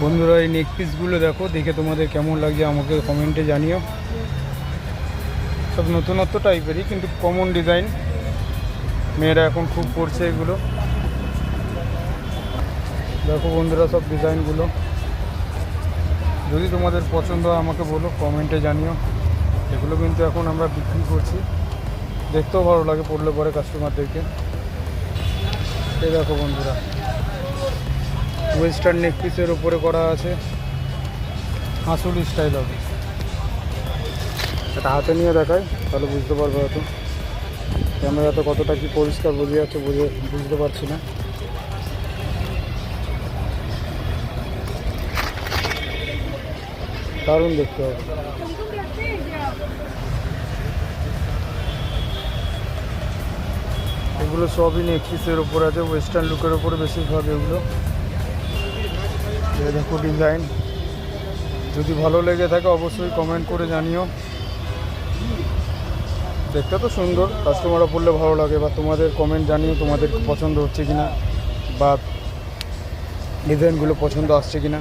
বন্ধুরা এই নেক পিসগুলো দেখো, দেখে তোমাদের কেমন লাগছে আমাকে কমেন্টে জানিও। সব নতুনত্ব টাইপেরই কিন্তু কমন ডিজাইন, মেয়েরা এখন খুব পড়ছে এগুলো। দেখো বন্ধুরা সব ডিজাইনগুলো, যদি তোমাদের পছন্দ হয় আমাকে বলো, কমেন্টে জানিও। এগুলো কিন্তু এখন আমরা বিক্রি করছি, দেখতেও ভালো লাগে পড়লে পরে কাস্টমারদেরকে। এই দেখো বন্ধুরা, ওয়েস্টার্ন নেক পিসের ওপরে করা আছে, হাঁসুল স্টাইল হবে। এটা হাতে নিয়ে দেখায় তাহলে বুঝতে পারবে হয়তো। ক্যামেরাতে কতটা কি পরিষ্কার বোঝা যাচ্ছে বুঝতে পারছি না। দারুণ দেখতে হবে। এগুলো সবই নেক পিসের ওপর আছে, ওয়েস্টার্ন লুকের ওপরে বেশিরভাগ এগুলো। দেখো ডিজাইন, যদি ভালো লেগে থাকে অবশ্যই কমেন্ট করে জানিও। দেখতে তো সুন্দর, কাস্টমাররা পড়লে ভালো লাগে। বা তোমাদের কমেন্ট জানিও তোমাদের পছন্দ হচ্ছে কিনা, বা ডিজাইনগুলো পছন্দ আসছে কিনা।